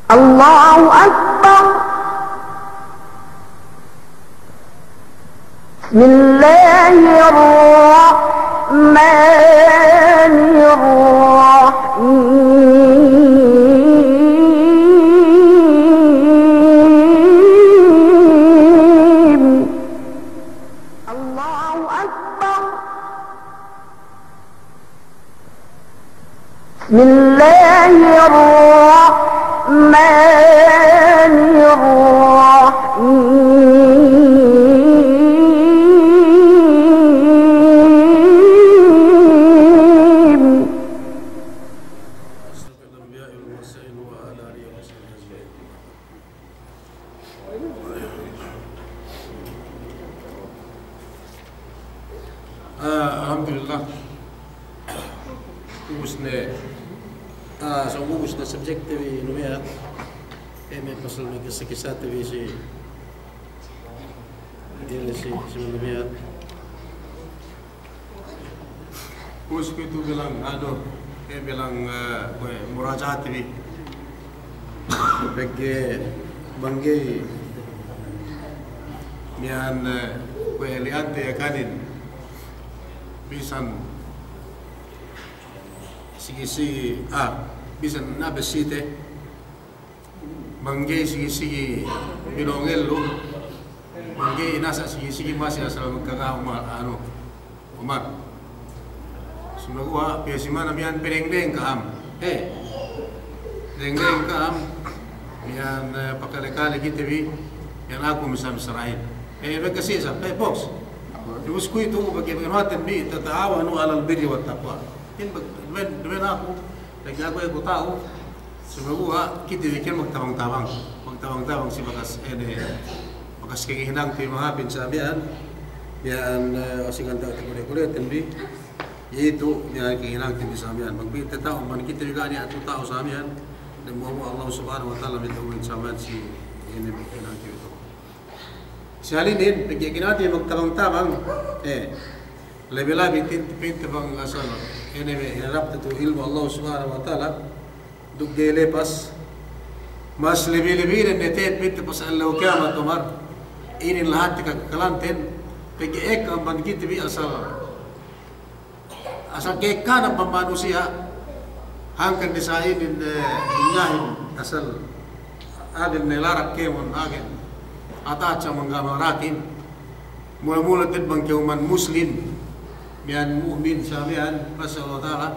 الله أكبر. بسم الله الرحمن الرحيم. الله أكبر. بسم الله الرحمن الرحيم. Alhamdulillah, so gugus na subject TV numaya, may pasal may kisah TV si numaya. Gugus ko itu bilang bilang murajaat TV, bagi banggai mian lihat ya kanin. Bisan sige bisan nabesite mangge sige binongel lo mangge nasa sige masih asal magkaka umat sumagwa piasimana mian perengdeng kaam perengdeng kaam mian pakale-kale kita bi yang aku misal-misrain kasi sa box. Terus ku itu bagaimana bi tataawanu alal birri wat taqwa. Ben aku lagi aku tahu semua kita bikin magtabang-tabang si bakas kehinang ti mga pinsabihan yan asingan tahu kulit bi yaitu yan kehinang ti pinsabihan magbita tahu man kita juga ni atu tahu sabihan dan mohon Allah Subhanahu wa taala mitawin saman si ini kehinang ti itu. Sialinin bagi natin magtabang-tabang lebih-lebih pintu bang asal ini harap itu ilmu Allah Subhanahu wa taala dug lepas mas lebih-lebih netet pintu pas Allah kiamat umar ini lahat kalanten bagi ang bandit bi asal ke kana manusia hangkan disain nyahin asal adil nelarak kemon agen ataca menggamaratin mula-mula din bang kauman muslim mian mu'min samian pasal Allah taala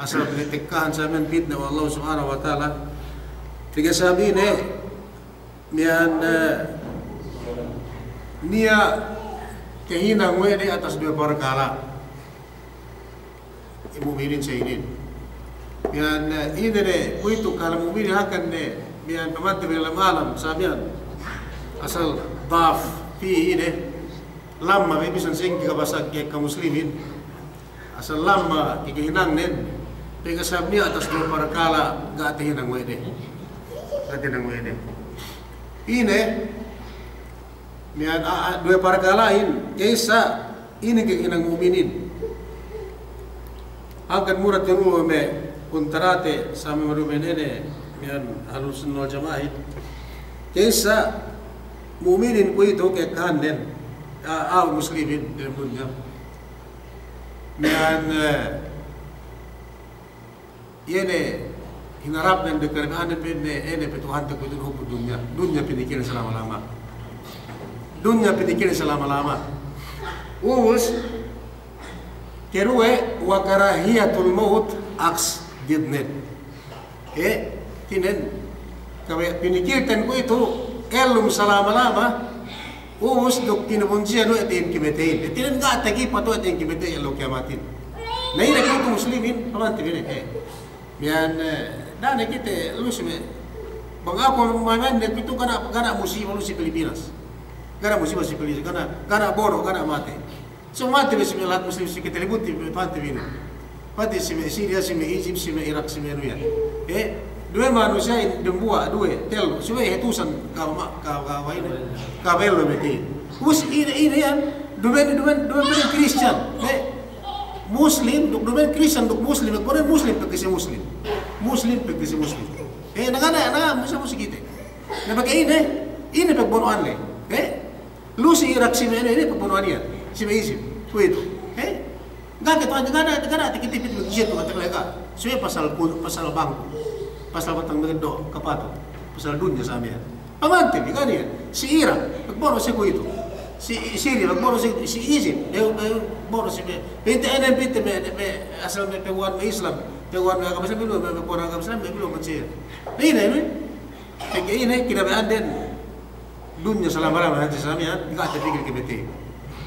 asal beritikkahan samian fitna wa Allah Subhanahu wa taala tiga sabi ne mian niya kehinang di atas dua perkara mu'minin sayyidin mian ini ne kuitu kalau mu'min akan ne mian pemati bil alam samian asal daf fi ini lama bisan sing kabasa ke muslimin asal lama kikinang nen pega sabni atas dua perkara ga tihinang wede ini mian dua perkara lain kesa ini kikinang mukminin akan murad tinu me kuntarate sami marumenene mian halus nol jamaah kesa muminin ku itu ke kanen muslimin dalam dunia mian yene hinarap dan dekargaan ene petuhan te kudu hukum dunia pinikiran selama-lama us kerue wa karahiyatul maut aks didnet tinen kawe pinikirten ku itu elum selama-lama us duk kinabunjian no etin kimetein etin ga tagi pato etin kimetein elo kiamatin na ina kitu muslimin pamanti bine mian dana kita lusme bangako mamen ne pitu kana musibah lu si Pilipinas kana musibah si Pilipinas kana boro kana mate so mate besi melat muslim si kita libuti panti bine pati si Syria si Egypt si Iraq si Meruya dua manusia dua tel supaya hetusan kabel beti us ini yan dua Christian muslim dua Christian duk muslim kore muslim pekisi muslim na musa kita. Na pakai ini pagbunuan le. Lu si Irak si ini pagbunuan yan. Si Maisip, kuito. Gagit gana tikitipit magkisip ng atalaga. So pasal bangko. Pasal batang magando kapato. Pasal dunya sa amin. Pamantin, ganyan. Si Irak, pagbuno si kuito. Si Syria, pagbuno si Egypt. Pagbuno si Pinti asal may peguan may Islam. Peguan may kapasan bilo, may peguan may kapasan bilo mansir. Ini. Ini kinabayaan din. Dunya sa lama-lama natin sa amin. Ika tapigil kibiti.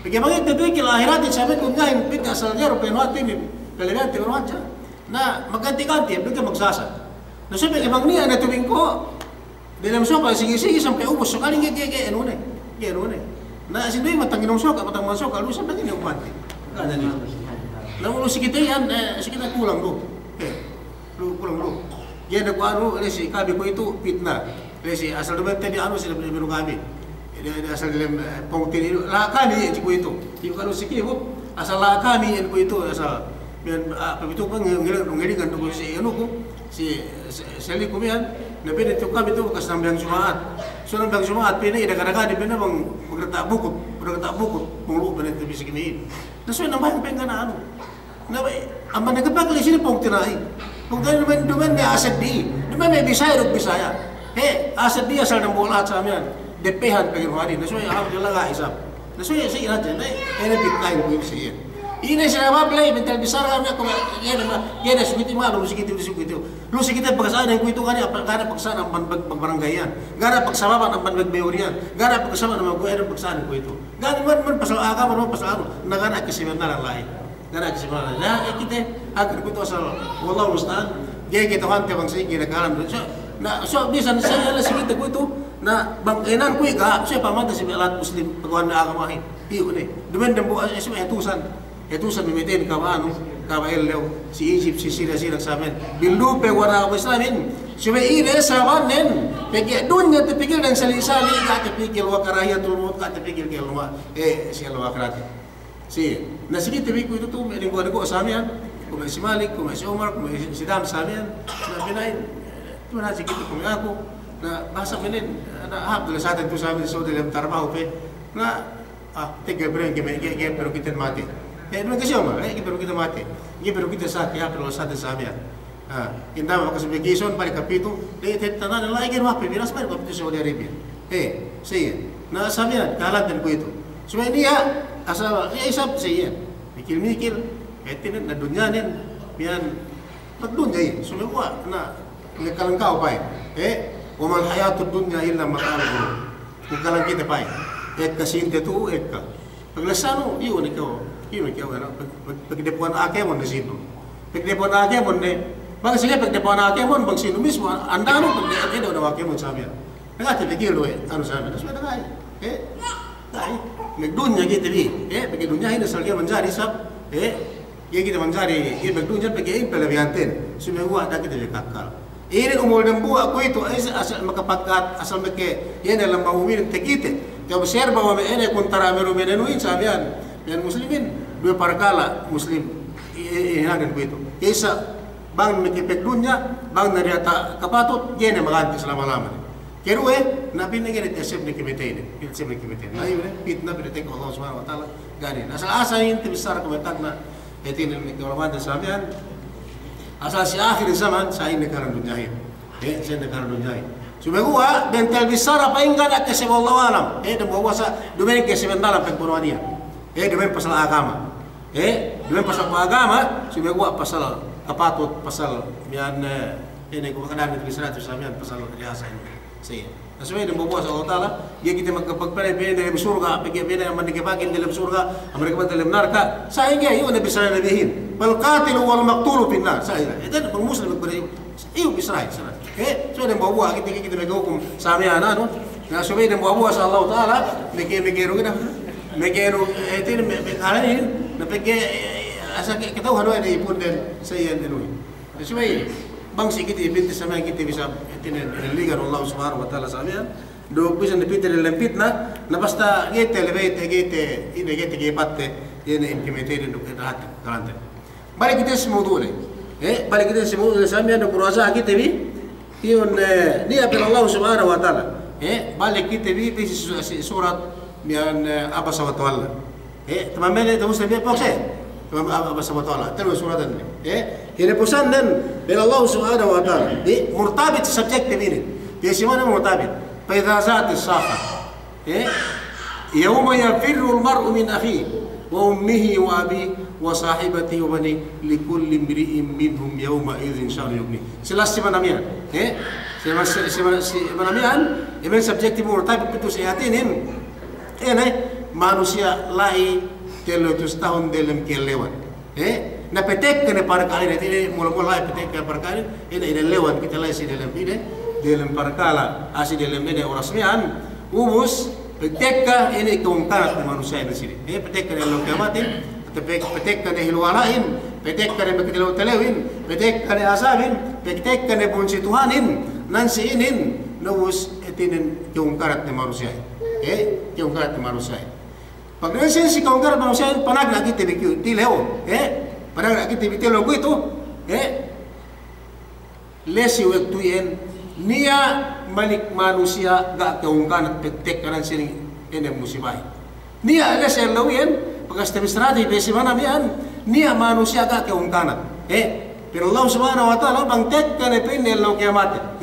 Bagaimana terpikir akhirat sahabat kunyain pinta asalnya rupiah ini kalian tiga aja. Nah mengganti-ganti mereka magsasa. Nah so bagaimana ni ada tubing ko dalam soka sige sampai ubus sekali gege enone. Nah sini matang minum soka matang masuk kalau sampai ini mati. Ada ni. Lalu sikit yan sikit kulang do. Kulang do. Dia ada anu resi kabi ko itu fitnah. Resi asal dapat tadi anu sila biru kami. Asal dalam pengutip lah kami yang itu. Ibu kalau sikit asal lah kami yang itu asal itu kan ngelihat tu si anu ko si seli kumian nabi itu kami itu bekas nambang Jumaat. So nambang Jumaat pina ida kadang-kadang di pina bang bergetak buku mulu benar tu bisa kini. Nasu nambang pengen anu. Nabi aman nagpag li sini pengtinai. Pengtinai dumen dia asad di. Dumen may Bisaya Bisaya. Asad di asal nang bola sa amin. Depehan pengen hari, nasuy alhamdulillah nggak isap. Nasuy sih aja, ini bitcoin gue sih. Ini saya apa play mental besar kami aku ya ada sulit malu lu segitu. Lu segitu paksaan yang itu kan apa ada paksaan ampan baranggayan, gak ada paksaan ampan beurian, gak ada paksaan sama gue ada paksaan gue itu. Gak ada pasal agama mau pasal anu, negara kesebenaran lain. Gak ada kesebenaran. Nah kita agar itu asal wallahu musta'an. Dia kita hantar bangsa kita kalam. Nah so bisa saya lah segitu gue itu. Na bangkenan kuy ga siya pamanta si belat muslim pagwan na agamahin iyo ni dumen dembo siya etusan mimitin ka ano ka baellew si Egypt si Syria nagsamen bilupe wala ka islamin siya ine sa manen pegi dunya tipikil dan sali-sali ka tipikil wa karahiyatul maut ka tipikil kay luma siya lawa karate si na sige tibi ko ito to may linggo ko sa amin kung si Malik kung si Omar kung si Dam sa amin na binain tuna sige ko ako na basa menin na alhamdulillah sa atin po sa amin so dalam trabaho pe na tiga breng pero kita mati naman kasi Omar pero kita mati pero kita sa kaya pero sa atin sa amin kita makasibigison balik kapito tanan na lagi mapi binas balik kapito sa Saudi Arabia siya na sa amin kahalan ko ito so niya asal isap siya mikil etin na dunyanin yan pagdunya yun sumikuha na nagkalangkaw pa Wamal hayatud dunya illa mata'al ghurur. Kung kalang kita pa kasinte tu ka. Paglasano, iyon ikaw ano. Pagdepuan akemon na sino. Pagdepuan akemon ne. Bang sige pagdepuan akemon bang sino mismo andano pagdepuan na akemon sa amin. Nagati bigilo ano sa amin. So nagay. Dai. Nagdunya kita bi. Pagi dunya ina salga manjari sab. Kita manjari magdunya pagi pelabianten. Sumengwa ada kita kakal. Ini umur dan buah aku itu asal makapakat asal make yan dalam maumin tekite kau observa bahwa ini kontara meru menenuin sabian dan muslimin dua parkala muslim inagan ko itu kesa bang mikipek dunya bang nariata kapatut yan maganti selama-lama kero na pinagin ito siyempre kimite na yun pitna pinitek Allah subhanahu wa ta'ala ganin asal-asa yung tibisar kumatag na itin yung ikawaman sa sabian asal si akhir zaman sa negara dunyahin sa negara dunyahin sumegua bentel besar apa enggak nak kasi wallahu alam dan bawa sa dumen kasi bendalam pagpunuania dumen pasal agama dumen pasal agama sumegua pasal kapatut pasal yan ini ko kadang itu bisa samian pasal riasa ini saya Nasuwe dan bawa sa Allah Ta'ala dia kita magkapagpalay dalam surga pagkipin ang mandigipagin dalam surga ang mandigipagin dalam narka sehingga yun na bisa nabihin palqatilu wal maqtulu finnar sehingga itu pang muslim magpalay iyo bisa sana so dan bawa kita maghukum sa amin ano nasuwe dan bawa sa Allah Ta'ala mikiro kita mikiro ito halanin na pagki asa kita hano ay ipon din sa iyan din nasuwe bang sikit ibinti sama kita bisa tiniligan Allah Subhanahu wa ta'ala sa amin do bisa napita dalam fitna na basta gete lebete gete gipatte yene implemented do lahat kalante balik kita semua dulu balik kita semua sa amin do kurasa kita bi Yun niya pero Allah subhanahu wa ta'ala. Balik kita bi surat yan abasa wa ta'ala. Tamamen itu Muslim dia paksa. Tamam abasa wa ta'ala. Terus suratan ni. Ini pesan dan bila Allah subhanahu wa ta'ala. Murtabit subjektif ini. Biasa mana murtabit? Pada saat الصاخة. يوم يفر المرء من أخيه وأمه وأبيه وصاحبته وبنيه لكل امرئ منهم يومئذ شأن يغنيه. Jelas si manamian. Si manamian, ini subjektif murtabit itu sehatin ini manusia lain telo itu setahun dalam kelewan. Na petek kena para kali ini mula-mula petek kena para kali ini lewat kita lagi dalam ini dalam perkala asli dalam ini orang semian umus petekka ini keungkarat manusia di sini. Petekka yang lokamatin, petekka yang hilwalain, petekka yang begitu telewin, petekka yang asabin, petekka yang bunci Tuhanin, nansi inin, nubus etinin keungkarat manusia. Keungkarat manusia. Pag nansi si keungkarat manusia panag lagi tibik tileo. Panag lagi tibik tileo itu. Lesi waktu yang niya malik manusia gak keungkan petek kanan sini ini musibah. Niya ada selawian bekas temisrati besi mana mian niya manusia gak keungkanan. Pero Allah subhanahu wa ta'ala bang tek kan epin lo kiamat.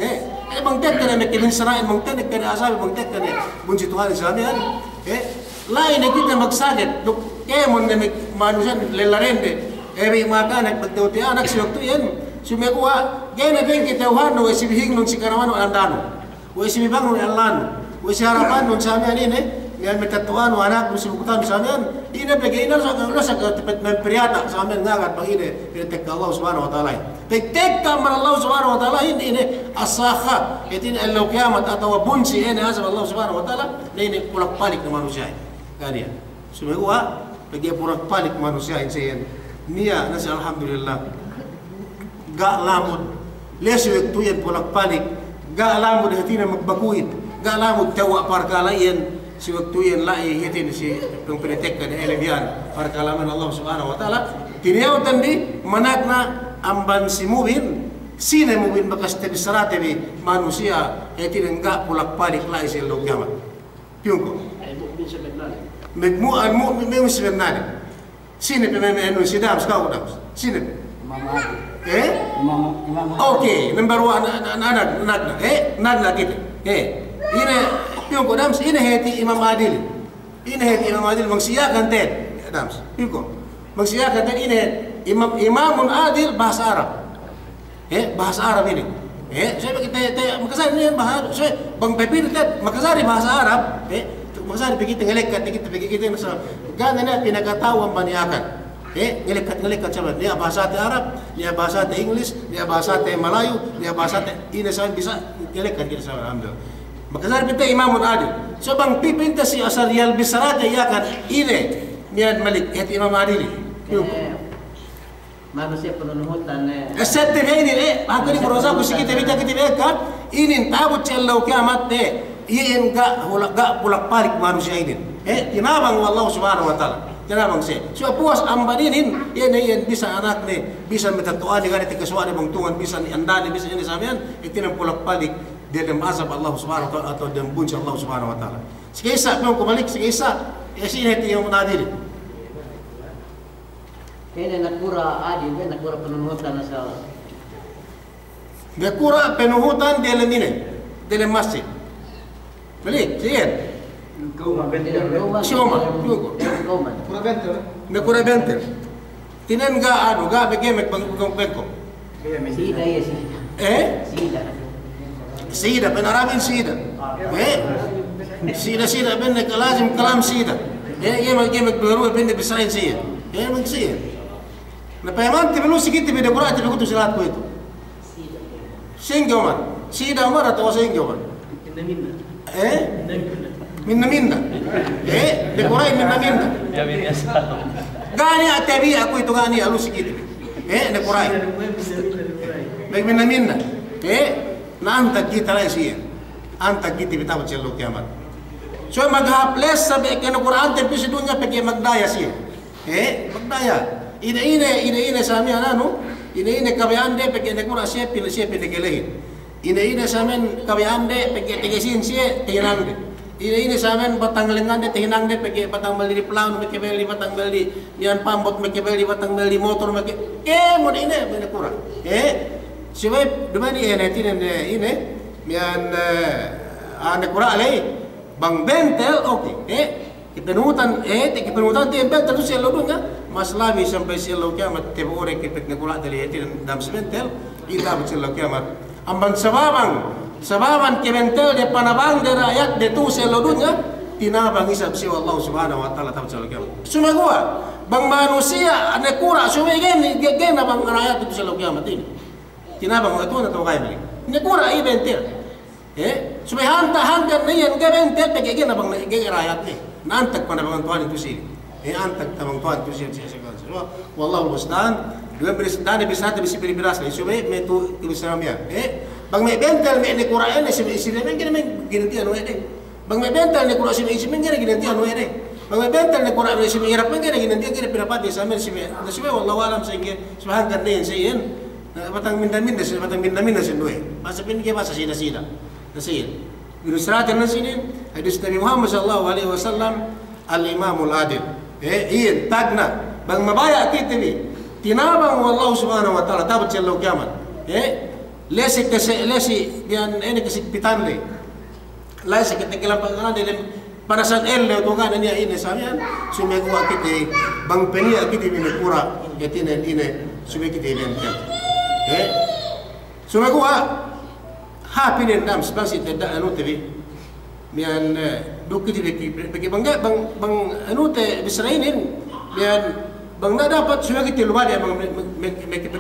Bang tek kan mekin sanain bang tek kan asabi bang tek kan bunci Tuhan Islamian. Lain kita magsagit duk kemon ne manusia lelarende. Ebi makan pagtuti anak si waktu yan. Sumekuha, gaya na din kita uhano, si bihing nun si karawan ng andano, o si bibang nun alano, o si harapan nun sa amin ini, ngayon may tatuan, anak, o si bukutan sa amin, ini pag-iinan sa katipit ng priyata sa amin nga, at pag-ini, pinatek ka Allah subhanahu wa ta'ala. Pagtek ka man Allah subhanahu wa ta'ala, ini asakha, itin alaw kiamat, atawa bunsi, ini asab Allah subhanahu wa ta'ala, na ini pulak-palik na manusia. Kaya sumekuha, pag-ipurak-palik manusia, ini niya, nasi alhamdulillah, gak lamud lesu waktu yan pulak palik gak lamud hatina magbakuit gak lamud tawa parkalayan si waktu yan lai hatin si pengpenetekkan elebian parkalaman Allah subhanahu wa ta'ala tiniyaw tandi managna amban si mubin sine mubin bakas tebisarate bi manusia hatin gak pulak palik lai si logama piyungko megmu'an mu'min sebenarnya sine pememenu si dams kau dams sine Oke, number one anak, nagna kita. Ini yung ko dams, ini heti Imam Adil. Ini heti Imam Adil magsiyakan ten, dams. Yung magsiyakan ten ini Imamun Adil bahasa Arab. Bahasa Arab ini. Saya kita makasari ini bahasa. Saya bang pepir tet makasari bahasa Arab. Makasari begitu ngelekat kita nasa. Gana na pinakatawan baniakan. Ngelikat sahabat, dia bahasa Arab, dia bahasa English, dia bahasa Melayu, dia bahasa ini saya bisa ngelikat kita sahabat alhamdulillah. Maka saya pinta Imamun Adil. So bang pipinta si asar yal bisarate ya kan ini niat malik et Imam Adil. Manusia penunutan Sette ini aku ni berusaha kita kan ini tabut cellau kiamat iin ga pulak balik manusia ini. Tinabang Allah subhanahu wa ta'ala. Kenapa sih? So puas ambaninin, yan bisa anak ni, bisa metatuan dengan itu kesuaan bang Tuhan, bisa andani, bisa ini samian, itu yang pulak balik dalam azab Allah subhanahu wa ta'ala atau dalam bunyi Allah subhanahu wa ta'ala. Sekisa, memang kembali sekisa, sini itu yang menadiri. Kaya nakura adil, nakura penunutan asal. Nakura penunutan dalam ini, dalam masjid. Balik, siyan. Sioma, nakura benter. Tinan ga ano, ga begemek bang peko. Sida ya sida. Sida, penaramin sida. Sida ben kalazim kalam sida. Gemek beru ben bisain sida. Mag sida. Napayaman tibelu sikit tibi dekura tibi kutu silat ko itu. Singgo man. Sida man atau singgo man. Minna. Dekorai minna. Gani atabi aku itu gani alus sikit. Dekorai. Baik minna. Nanta kita lah sih. Anta kita bitaw cello kiamat. So maghaples sabi kan Quran te pisi dunya peke magdaya sih. Magdaya. Ine sa amin ano? Ine kabayande peke nekura siya pinagelehin. Ina samen kami ande peke tegesin sie tinang de. Ina samen batang lengan de tinang de peke batang beli di pelang peke beli batang beli nian pambot peke beli batang beli motor peke mo ine bene kurang. Siwe dumani ene tinen ine mian ane kurang lei bang bentel oke. Kipenutan kipenutan ti bentel tu selo dunga mas labi sampai selo kiamat te ore kipet ne kurang dari tinen dam sebentel ita selo kiamat. Amban sababan kementel de panabang de rakyat de tu seluruhnya tinabang isab si Allah subhanahu wa ta'ala tahu kiamat. Cuma gua bang manusia ane kura cuma gini bang rakyat itu selalu kiamat ini. Tinabang itu na tahu kaya beli. Ne kura i bentel. Cuma hanta nian ke bentel peke gini bang rakyat ni. Nantak panabang Tuhan itu sini. Antak tabang Tuhan itu sini segala. Wallahu musta'an. Dua berisdane bisa beli beras lah. Supaya metu Islam ya. Bang me bentel me ne Quran ne sebe isire men gene gene tian we de. Bang me bentel ne Quran sebe isire men gene tian we de. Bang me bentel ne Quran sebe irap men gene tian gene pendapat di samir sebe. Ada sebe wallahu alam sehingga subhan kan ne sayin. Batang minda sen doe. Masa pin ke masa sida. Nasiin. Ilustration sini hadis Nabi Muhammad sallallahu alaihi wasallam al-imamul adil. Iin tagna bang mabaya kita ni. Tinabang Allah subhanahu wa ta'ala tabat selalu kiamat. Lesi bian ini kesepitan le. Lesi ketegelan pangalan dalam pada saat elle tu kan ini samian sumegua kita bang penia kita bini pura yatina ini sume kita bentel. Sumegua happy dendam spasi tidak anu tv. Bian duk kita bagi bang anu te bisrainin bian bang na dapat sudah kita luar ya bang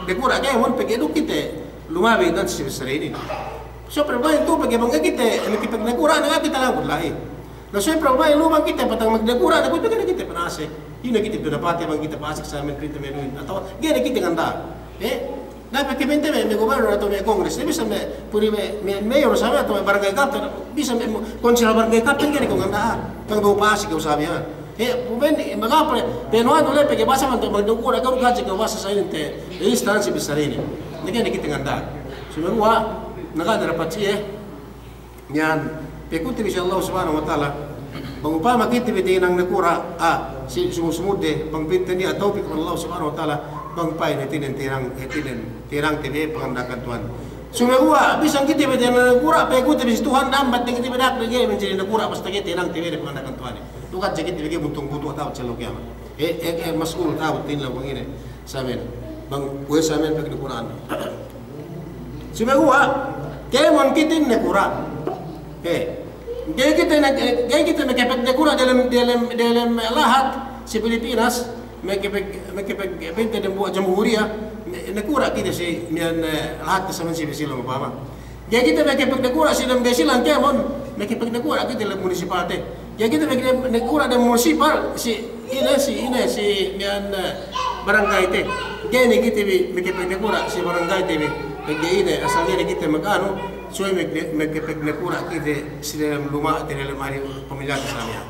dekura kaya mon peke duk kita lumah dan sebesar ini. So perbaik tu peke bang kita kita dekura na kita lang lain. Na so perbaik lumah kita patang magdekura na kita kita penase. Ini kita dapat bang kita pasik sa amin kita menuin atau gini kita ganda. Dapat kita me gobernador atau me kongres bisa me puri me mayor sama atau me barangay kapten bisa me konsel barangay kapten gini kong ganda. Pang do pasik usabihan. Bukan mengapa penuan oleh pergi bahasa untuk mendukung agak gaji ke bahasa saya ini instansi besar ini. Ini kita nganda. Semua nak ada dapat sih yang pekuti bisa Allah subhanahu wa taala. Bangupama kita betiinang nekura si sumud deh bang pinten dia taufik Allah subhanahu wa taala bang pai netinen tirang tebe pengandakan Tuhan. Semua bisa kita betiinang nekura pekuti bisa Tuhan nambat kita bedak lagi menjadi nekura pasti kita tirang tebe pengandakan Tuhan. Tukat sakit lagi buntung butuh tahu celok kiamat. Masul tahu tinla bang ini samen bang kue samen pakai Quran. Cuma gua kemon kita ini Quran. Gaya kita nak kepek Quran dalam lahat si Pilipinas mekepek dan buat jamhuriah nekura kita si mian lahat kesamaan si besilang apa. Gaya kita mekepek Quran si dalam besilang kemon mekepek Quran kita dalam municipality. Ya kita bagi nekura dan municipal si mian barangay te. Gini kita bagi nekura si barangay te bagi ini asalnya kita magano so megkepek nekura kita si dalam rumah dalam hari pemilihan Islamnya.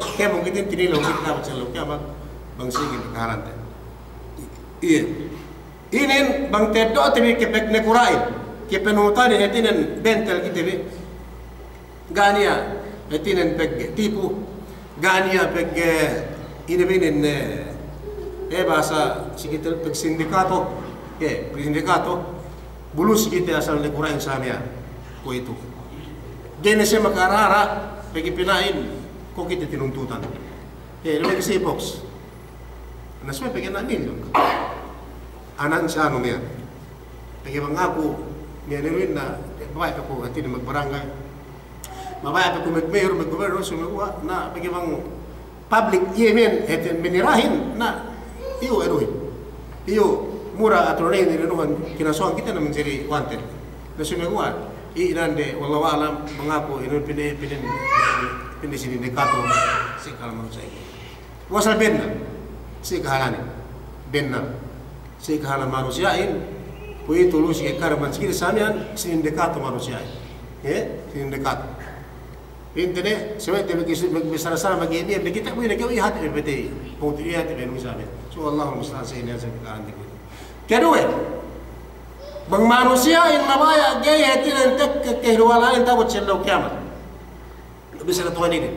Kaya mungkin kita tinilo kita macam kaya bang sige bekaran te. Iya. Ini bang tedo te kepek nekura kepenutan ini tinen bentel kita gania Etinen peg tipu gania peg ini binin bahasa sekitar peg sindikato sindikato bulus kita asal nekura samia ko itu gene se makarara peg pinain ko kita tinuntutan lagi si box nasme peg nanin anan sa ano niya peg mangaku niya niruin na baik ako atin magbarangay mabaya pa kumagmayor, mag-gobernador, sumagawa na pagibang public yemen, minirahin na iyo mura at rin nilanuhan, kinasuhan kita naman siri wanted. Na sumagawa, iinande, wallahu alam, mga po, pinisinindikato, si kalamang sa iyo. Wasal ben na, si kahalani, ben na, si kahalang manusiyain, puwi tulo si karaman, sige sa amin, sinindikato manusiyain. Sinindikato. Internet, sebenarnya magbisara-sara mag-iibig, kita po yung nagawin hati berbeda, putih hati berbeda sabi. So Allah mustahil sa inyo sa pagkaan dito. Kedua, bang manusia yang mabaya gaya hatinan tek kehidupan tabot selaw kiamat bisa na tuhan ini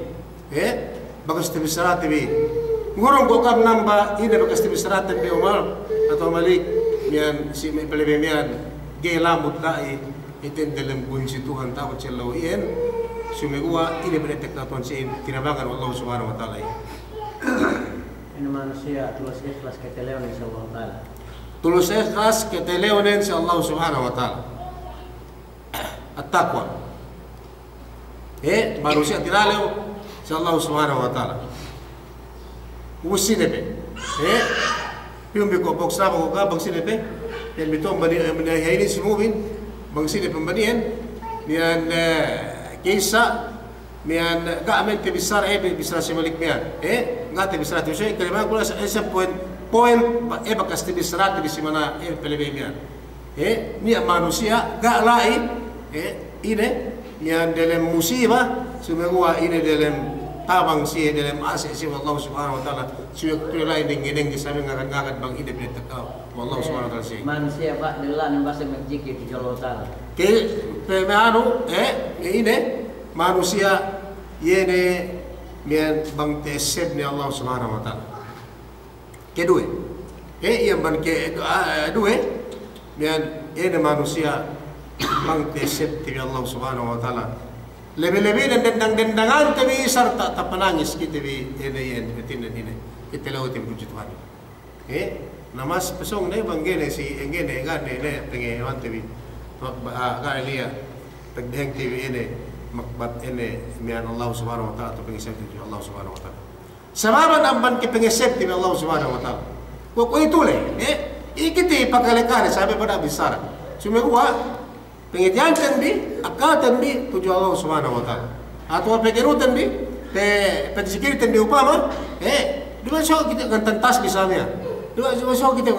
bagas tibi sarat tibi ngurong ko kam namba ini bagas tibi sarat tibi Umar atau Malik yan si may palibemian gaya lamut lai itin dalam kunci Tuhan tabot selaw iyan sumigua ini benetek na tuhan siya tinabangan Allah subhanahu wa ta'ala Ini manusia tulus ikhlas ketelewan insya Allah Ta'ala. tulus ikhlas keteleonen sa Allah subhanahu wa ta'ala at-taqwa manusia tinalew sa Allah subhanahu wa ta'ala usinepe piumbi ko box na ko ka bang sinepe yan bitong bani manahayini si Mubin bang sinepe baniyan niyan kisa mian gamen te bisar bisar si Malik mian ngate bisar tu sey kalima kula sa point bakas te bisar te bisimana pelebe mian ni manusia ga lai ine mian dalam musibah sumegua ine dalam tabang si dalam ase si Allah subhanahu wa taala si kulai ding sabi ngakan bang ide betak Allah subhanahu wa taala si Manusia pak dela nang basa menjiki di Allah Ta'ala. ke pemeano ine manusia yene mian bang teseb ni Allah subhanahu wa ta'ala kedua yang ban kedua mian yene manusia bang teseb ti Allah subhanahu wa ta'ala lebih-lebih dendangan tabi serta tak penangis kita bi yen kita lawat puji Tuhan namas pesong ne bang gene si engene gane ne pengen wan tabi ga dia tagdeng TV ini makbat ini mian Allah subhanahu wa ta'ala atau pengisip di Allah subhanahu wa ta'ala sababan amban ke pengisip di Allah subhanahu wa ta'ala ko itu le ikiti pagkalikan sabi pada besar sumegua pengitian bi akatan bi tuju Allah subhanahu wa ta'ala atau pegerutan bi pesikiritan bi upama dua so kita kan tentas misalnya dua so kita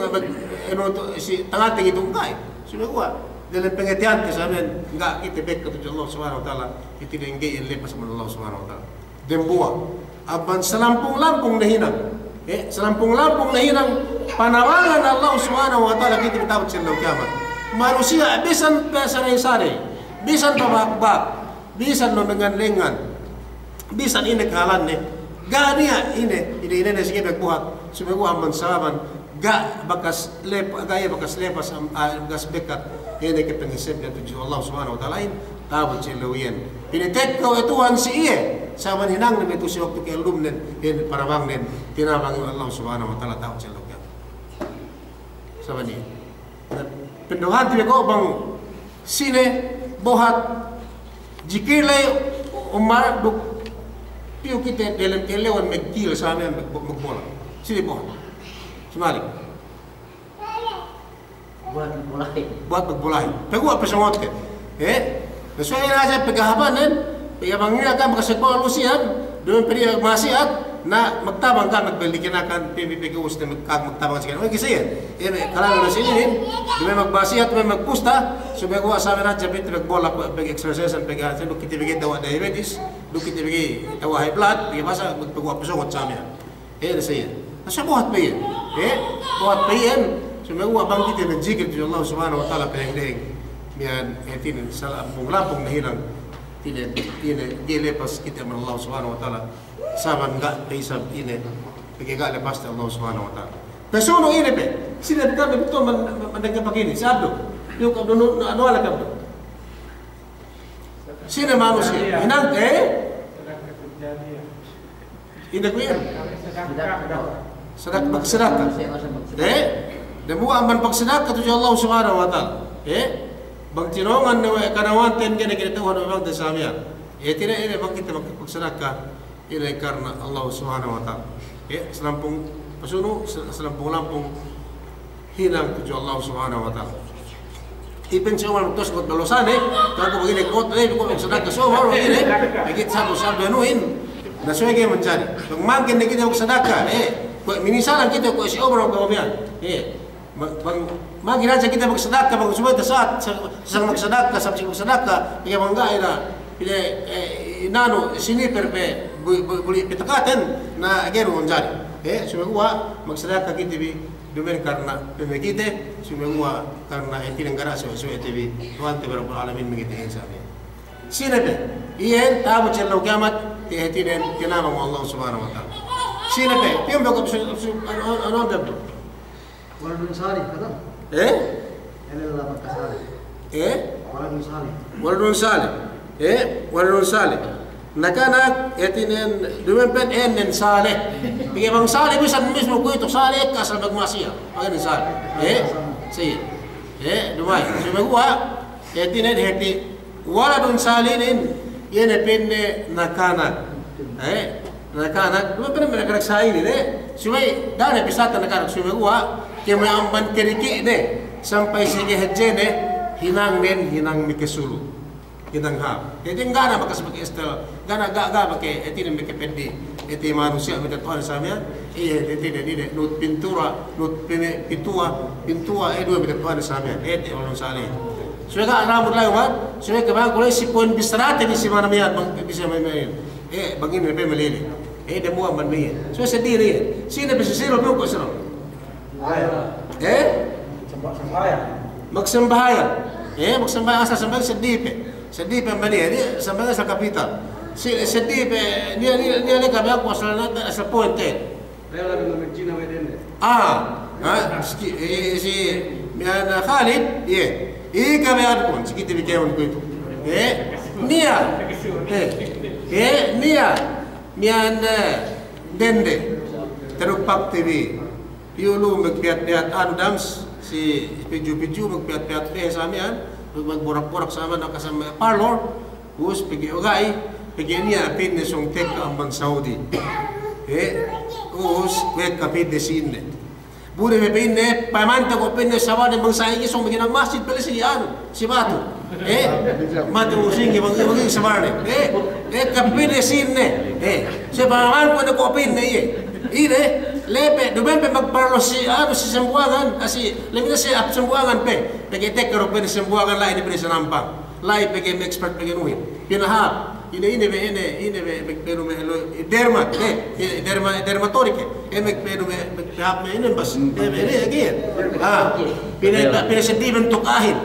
si tengah tinggi tungkai sumegua dalam pengertian kesamaan enggak kita baik kepada Allah Subhanahu wa taala itu dengge yang lepas sama Allah Subhanahu wa taala dembua aban selampung-lampung nahinang selampung-lampung nahinang panawangan Allah Subhanahu wa taala kita bertawad selalu kiamat manusia bisan sarai-sarai bisan babak bisan lengan bisan ini kahalan ne gania ini sige buat supaya aman sahaban ga bakas lepas gas bekat ini ke pengisip dan tujuh Allah subhanahu wa ta'ala tabut silawian pinitek kau Tuhan si iya sama hinang na itu si waktu ke alumnen in parabang nen tinabang Allah subhanahu wa ta'ala tabut silawian sama ni pendohan tiba ko bang sine bohat jikilay umar duk piu kita dalam kelewan megkil sama magbola sine bohat Sumalik. Buat magbulahi. Pagwa pa sa ngote. Nasuya na siya pagkahabanan, pagkabangin ka makasagpaw lusihan, doon pwede masiat na magtabang ka, magbalikin na ka, pipipigawos na magtabang ka siya. Kasi yan, kalala na sininin, doon magbasiat, doon magpusta, sumagawa sa amin natin, pagbola, pag-exercise, pag-asin, doon kitibigay dawa diabetes, doon kitibigay dawa high blood, pagkabasa, magpagwa pa sa ngot sa amin. Nasa yan. Nasa buhat pa yan. Buhat pa yan. Sumagawa bang kita nagjigil di Allah subhanahu wa ta'ala pahing-dahing. Yan, tinin, sa lampong-lampong na hilang. Tinin, gilepas kita man Allah subhanahu wa ta'ala. Saban nga, paisab, inin, pagkagalepas na Allah subhanahu wa ta'ala. Pesuno ini pe, sinabi kami ito managkapakini, si Abdo. Yung kabdo, ano ala kabdo? Sino manusia? Hinang, hindi ko yan. Sedekah. Demu amban pagsedekah tu Allah subhanahu wa ta'ala. Bang tinongan na kanawan ten kena kita Tuhan memang tersamian. Tidak ini bang kita pagsedekah ini karena Allah subhanahu wa ta'ala. Selampung pasuno, selampung-lampung hinang tu Allah subhanahu wa ta'ala. Ipin siya man tos kot balosan kalau begini kot ko pagsedekah so baru ini. Kita satu anuin. Nasuya kayo mencari. Pag makin na kita magsadaka, minisalan kita ko si Omar ang kawamiyan. Pag makin na kita magsadaka, pag sumita saat sa magsadaka, sa magsadaka, kaya manggay na, inano, siniper pe, buli pitakaten, na agero manjari. Sumagawa, magsadaka kita bi, dumen karna, pimikite, sumegua karena etin ngara so TV tuan te rabbul alamin mengiti insani sinape ien tabu cello kiamat ti etin kenama Allah subhanahu wa taala sinape piam bako anon dabdo Waladun salih kata. Ini adalah maka salih. Waladun salih. Waladun salih nakanak etinen dumempen enen saleh bagi bang saleh bisa mismo ko ito saleh kasal magmasiya pagani saleh si dumay sumagua etinen heti waladun salihin yene penne nakanak nakanak dumempen nakanak saili sumay dana bisata nakanak sumagua kaya amban keriki sampai sige hejene hinang mikesulu hinang hap jadi enggak maka sebagai estel gana pakai etin pendi eti manusia minta Tuhan samia etin nut pintura dua minta Tuhan samia eti orang saleh sudah rambut lain kan sudah kebang kalau si pun bistrate di mana mian bisa main bangin lebih melili demo aman main sudah sendiri sini bisa siro kok siro magsambahayan magsambahayan asa sambahayan sedih pe mali ini sambahayan sa kapital sedih pe dia kami aku asal pointe si mian Khalid kami aku sikit bikawan ko ito nia mian dende terukpak TV Yulu magpiat-piat dams si piju magpiat-piat samian magborak-borak sama nakasama parlor us pigi ogay pigi niya pinne song tek ambang Saudi us wet kapit de sinne bude me pinne pamanta ko pinne sawane bang saigi song bagi ng masjid pala si batu mati usingi bang sawane kapit de sinne si paman ko na ko pinne lepe dumempe magparlo si sembuangan kasi lemina si sembuangan pegetek karo pe sembuangan lain di nampang lain pege expert pege nuhin pinahap ini penu me dermatolike penu me hap me ini bas ini again pina sedih bentuk ahin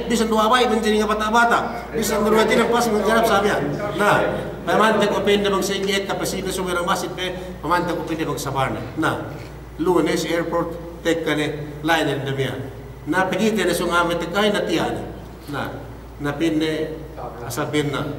bisa dua bayi menjadi bata-bata bisa dua tidak pas menjarap samia nah pamanta ko pende bang singit kapasina sumirang masit pamanta ko pende bang sabarna na Lunes airport tek kane line en demia na pagite na sungame tekay na tiyan na pinde asabin na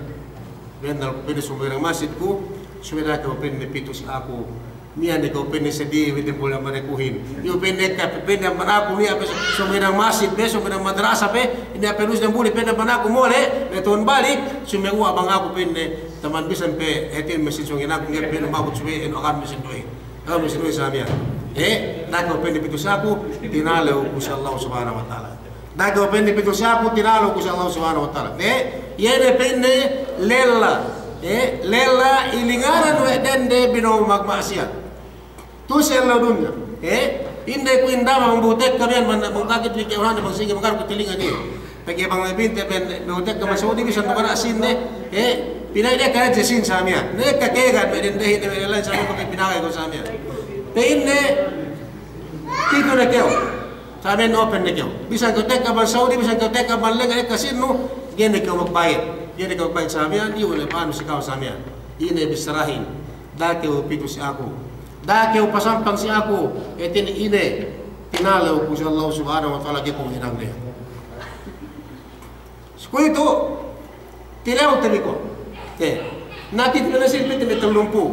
pinde sumirang masit ko sumira ko pinde pitus ako niya ni ko pinde sedi wite bola manekuhin yo pinde manako niya sumirang masit sumirang madrasa ini apelus na buli pinde manako mole beton balik sumewa bang ako pinde taman bisan pe etin mesin sungin aku ngep pe mabut suwe en akan mesin doi samia nako pe pitus aku tinalo ku Allah subhanahu wa taala nako pe pitus aku tinalo ku Allah subhanahu wa taala yene penne lela ilingaran we dende bino magmasia tu sel dunya inde ku indama membutek kalian mengkakit di orang bang sige mangkar ku tilingan ni pagi bang binte ben membutek kemasudi bisa tukar asin pinay dia kaya jesin samia ne kakegan me dende hine me lan samia ko pinay ko samia pinne tito na keo samia no open na keo bisa ko tek ka Saudi bisa ko tek ka lega kasino gene ko magbayad samia di wala paano si kao samia ine bisrahin dake o pitu si ako dake o pasampang si ako etin ine tinalaw ko sa Allah subhanahu wa taala kung hinang niya ito tilaw tabi ko nakit ko na silpit na itong lumpo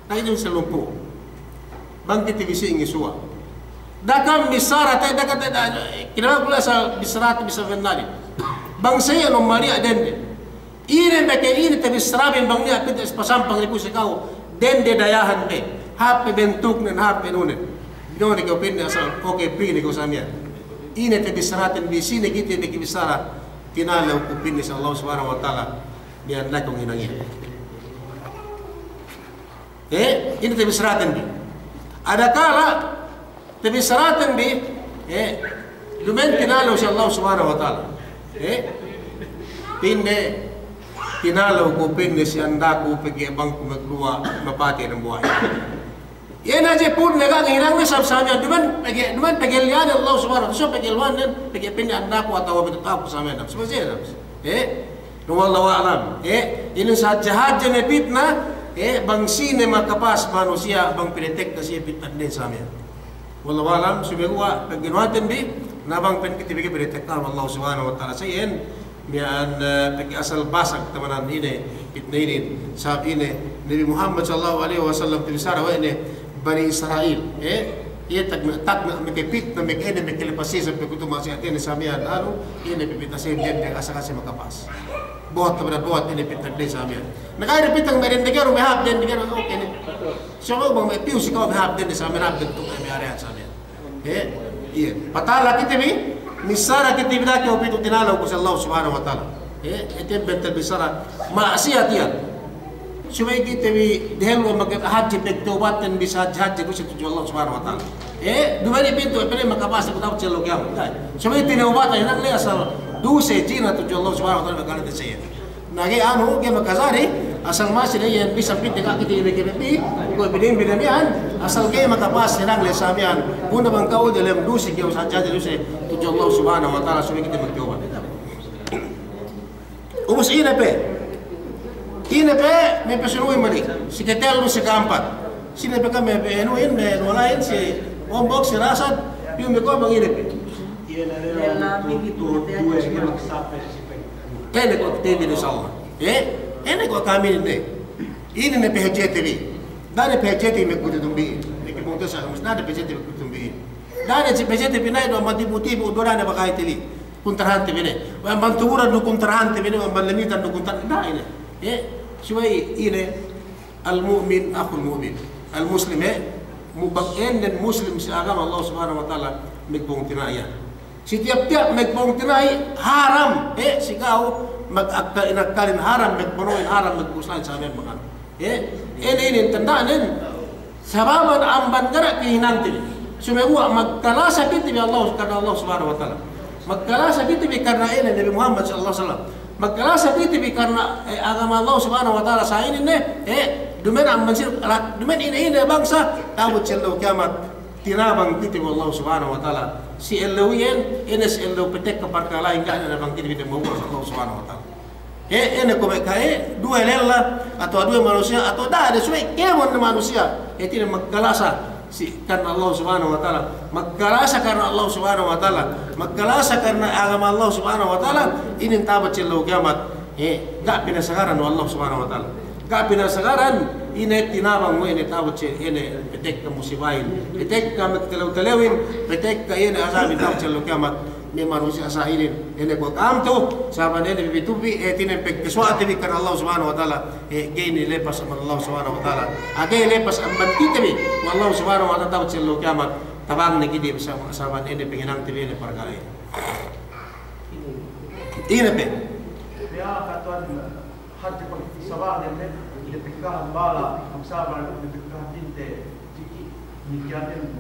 nakit yung sa lumpo bangkit ibisi ang isuwa dakam misara tayo kinamag pula sa bisarato bisavendali bang saya no Maria dende ine meke ine tabi sarabin bang niya pitas pasampang ni po si kao dende dayahan pe hape bentuk nen hape nunen binone ko pinne asal okay pini ko samia ine tabi saratin bisine kiti tabi bisara tinalaw ko pinne sa Allah subhanahu wa taala biar nak kong hinangin ini tabi seratan bi ada kala tabi seratan bi lumen tinalaw si Allah subhanahu wa taala pinne tinalaw ko pinne si anda ko pag-ibang kumagluwa mapati ng buhay Yan aja pun naga ngirang na samsanya duman pagilian Allah subhanahu wa ta'ala pagilwan nan pagipinyan na ko atawa bitataw ko sa amin subhanahu wallahu alam ini sa jahat jane fitnah bang sine makapas manusia bang pinitek na siya fitnah din sa amin wallahu alam subhanahu pagginuhatan bi na bang pinitek pinitek na Allah subhanahu wa ta'ala sayin mian pagi asal basak tamanan ini fitnah ini saat ini Nabi Muhammad sallallahu alaihi wasallam tibisara wa ini Bani Israel ia tak mekepit na mekene mekelepasi sa pekutu masih atin sa mian ini pipitasin din dia kasakasi makapas buat ini pitang din sa mian nakaya pitang meron digaro mehab din digaro okay ni so bang may piu si ka mehab din sa mian hab din to may arian sa mian iya patala kita bi misara kita bida ko pitu tinalaw ko sa Allah subhanahu wa ta'ala itim bentel bisara maasiyat yan Sumay kita bi dahil mo mag-haji pagtubat dan bisa haji ko sa Allah subhanahu wa ta'ala. Dumani pinto pala makabasa ko dapat sa lugyam. Sumay tinawbat ay nang asal 12 jina to Allah subhanahu wa ta'ala magalit sa iya. Nagi ano kay makazari asal masih yan bisa pinto ka kita ibigay ko binimian asal kay makabasa nang lesamian kuna bang kau dalam 12 kay sa haji to Allah subhanahu wa ta'ala sumay kita magtubat. Umus ina pe Ina pe me pesunuin mali. Si ketel mo si kampat. Sina pe kami penuin me nolain si ombok si rasad. Yung me ko bang ina pe. Kene ko tende ni sawa. Ene ko kami ni. Ini ne pe HTV. Dane pe HTV me kudu tumbi. Ne ke monto sa mas nada pe HTV kudu tumbi. Dane si pe HTV na do matibuti-bu dorane bakai tili. Kuntarante bene. Wa mantura do kuntarante bene wa balamitan do kuntarante. Da ini. Suway ini al-mu'min akhul mu'min al-muslim mubagin dan muslim sa agama Allah subhanahu wa ta'ala magbong tinaya si tiap-tiap magbong tinay haram sigaw mag-inagkalin haram magpunuin haram magpuslain sa amin mga ini tandaan sababan ang bandara kihinantin sumewa magkalasa kita bi Allah karena Allah subhanahu wa ta'ala magkalasa kita bi karena ini Nabi Muhammad sallallahu alaihi wasallam magkalasa kita bi karena agama Allah subhanahu wa ta'ala sa ini dumen ang mansir dumen ini bangsa tabot sila kiamat tinabang kita bi Allah subhanahu wa ta'ala si eloyen ines elo petek keparkalain ka na bang kita bi Allah subhanahu wa ta'ala ini ko dua lela atau dua manusia atau dah ada suai kemon na manusia tidak magkalasa si karena Allah subhanahu wa ta'ala magkalasa karena Allah subhanahu wa ta'ala magkalasa karena agama Allah subhanahu wa ta'ala ini tabat sila kiamat gak pinasagaran Allah subhanahu wa ta'ala gak pinasagaran ini tinabang mo ini tabat sila ini petek ka musibahin petek ka magtalaw-talawin petek ka ini asabin tabat sila kiamat may manusia sa ini ko kamto saban ini bibitubi tinin pagkaswati bi karena Allah subhanahu wa ta'ala gini lepas sama Allah subhanahu wa ta'ala agay lepas ang bantita bi Allah subhanahu wa ta'ala tabat sila kiamat tabang nagidi bersama saban ini penginang tibi ini pargalay ini pe ya katuan hati pag sabah din dipikah bala ang saban dipikah tinte tiki nikiatin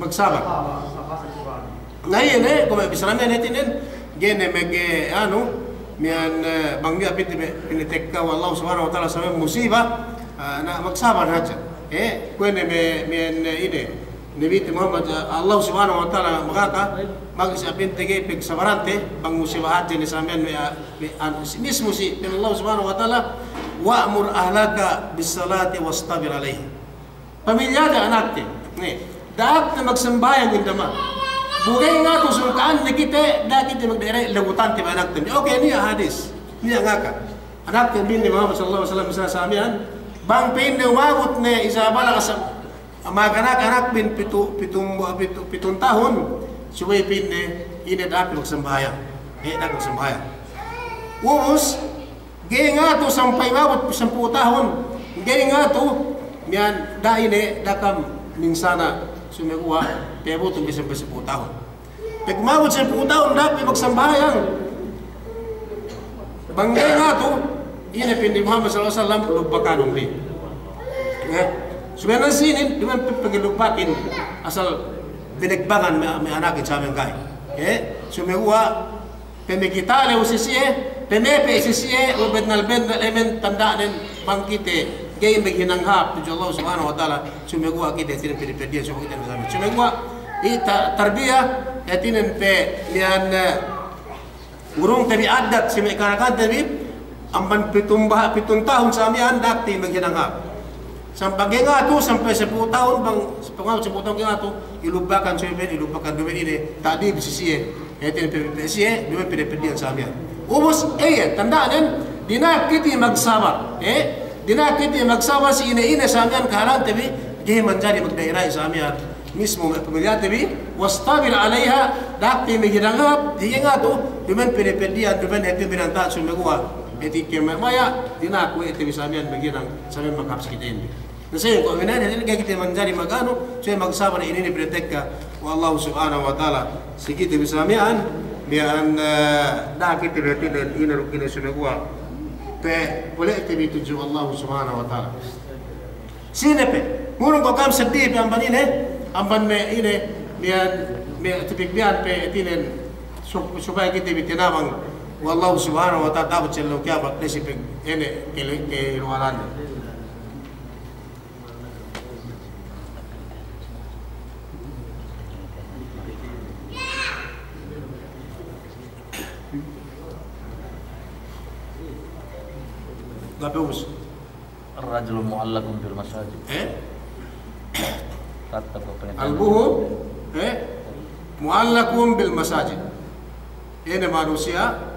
magsabar ngayon kung may bisarami natin gene mian bangga pinitek ka Allah subhanahu wa ta'ala sa musiba na magsabar haja kung mian ini Nabi Muhammad Allah subhanahu wa ta'ala makaka magsapin tigay pagsabarante bang musiba haja ni sa amin mismo si Allah subhanahu wa ta'ala wa'mur ahlaka bisalati wastabir alayhi pamilyada anak te dapat na magsambayang indama bugay nga kung sulukaan na kita dati di magdairay lagutan ti anak tem okay niya hadis niya nga ka anak tem bin ni Muhammad sallallahu alaihi wasallam sa amin bang pin na umagot na isabala ka sa maganak-anak bin pitong tahon suway pin na ina dapat magsambayang dapat magsambayang umos gay nga to sampay mabot 10 tahon gay nga to miyan daine dakam minsana sumekuha pero itong isang 10 tahon. Pagmawad sa 10 tahon, dapat magsambayang. Banggay nga ito, inipin ni Muhammad sallallahu alaihi wasallam, lugbakanong din. Sumayan ang sinin, di man pagilugbakin, asal binagbangan may anakin sa aming kain. Sumekuha, pemikitale o sisiye, pemepe sisiye, ubed nalbed na elemen tandaan bangkite, kay maghinanghap tuju Allah subhanahu wa ta'ala sumegwa kita tin pedi so kita sama sumegwa tarbiyah ya tinen pe lian urung tabi adat si mekarakan tabi amban pitun tahun samian dakti maghinanghap sampai nga tu sampai 10 tahun bang 10 tahun nga tu ilupakan soeben ilupakan dumen ini tadi bisisi ya tin PPC dumen pedi samian ubus tandaan dinakiti magsabar dinakiti magsabar si ina samian kahalan tabi di menjadi magdairai samian mismo pemilihan tabi wastabir alaiha dakti maghinanghap di nga tu dumen pedi dumen etin binanta sumegwa eti kemaya dinaku eti bisamian bagian samian maghap kita ini. Nasi ko menan ini kita menjadi magano, saya magsabar ini bertekka wa Allah subhanahu wa taala sikit bisamian bian dah kita berarti dan ini rukun sumegwa pe boleh eti tuju Allah subhanahu wa taala. Sine pe murung ko kam sedih pe amban ini amban me ini bian me tipik bian pe etinen supaya kita bitinabang والله سبحانه وتعالى دابت لو كابت ليش في هنا كيلوان Gabus الرجل معلق بالمساجد Albuhu mu'allakun bil masajid. Ini manusia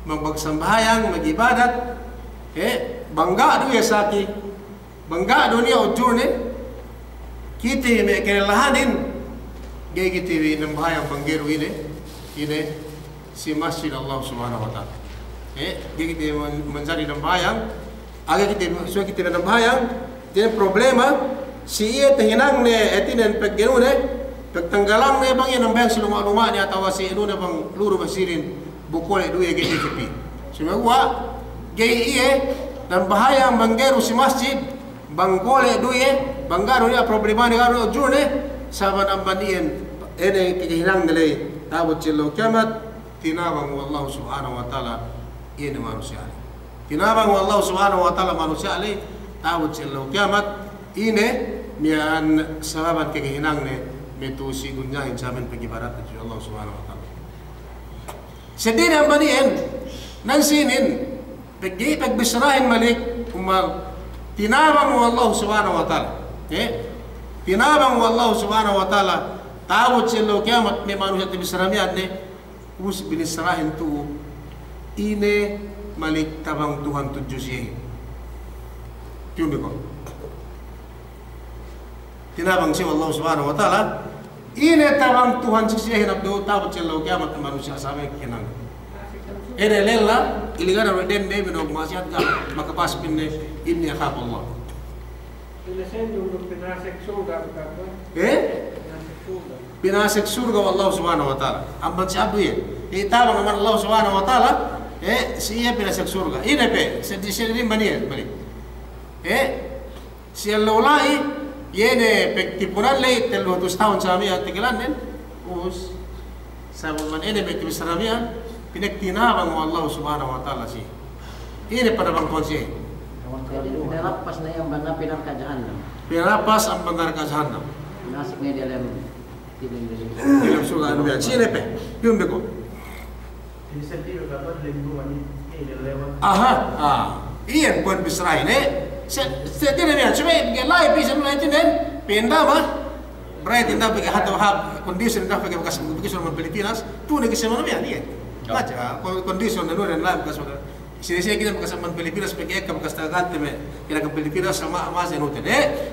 magsambayang, mag-ibadat, bangga dunia saki, bangga dunia ujurne, kita may kinalahanin, gaya kita nambayang banggeru ini si Masjid Allah Subhanahu wa Ta'ala. Gaya kita menjadi nambayang, agak kita nambayang, jadi problema, si iya tahinang ne etinen paggeru pagtanggalang ne bang yan nambayang si luma-luma niya tawa si ino na bang luro basirin, bukol duya gaya kipi. Sumagwa gay iye dan bahayang banggeru si masjid banggole duye banggaro niya problema ni garo jurne saban ambanian ene kihinang nilay tabot silo kiamat tinabang wallahu subhanahu wa ta'ala ini manusia tinabang wallahu subhanahu wa ta'ala manusia ali tabot silo kiamat ini mian sababan kihinang ne metu si gunyahin saban pagibarat ni Allah subhanahu wa ta'ala sedih ambanian nansinin pagbisrahin malik umal tinabang Allah subhanahu wa ta'ala tinabang Allah subhanahu wa ta'ala tawad sila kiamat may manusia tibisramihan us binisrahin tu ine malik tabang Tuhan tujuh siya tiyo ko tinabang siya Allah subhanahu wa ta'ala ine tabang Tuhan siya hinabdo tawad sila kiamat may manusia sa amin kinang ene lela iligana den de minog masyad ka makapas pinne inni akhaf Allah binasek surga Allah subhanahu wa ta'ala amban si abdu ye itabang naman Allah subhanahu wa ta'ala siya binasek surga ine pe siya rin baniyan balik siya lawlai yene pektipunan lay 300 tahun sa amin at tigilan din us sabon man ene pektipisaramihan pinagtinabang mo Allah subhanahu wa ta'ala siya. Ini pada bang konsi. Pinarapas na yung banga pinarka jahannam. Pinarapas ang bangar ka jahannam. Nasik na dalam dalam surga anu yan. Sino pe? Yung beko. Ini sendiri dapat lingkungan ini lewat. Aha. Iyan buat bisrain Setiap ni yan. Cuma gelai bisa mulai tinen. Pindah mah. Berai tindak bagi hati wahab kondisi tindak bagi bekas orang Pilipinas. Tu negeri semana ni dia. Baca kondisi orang dan lain bekas sini kita bekas orang Pilipinas pergi ke bekas tagant me kira ke Pilipinas sama mas yang hotel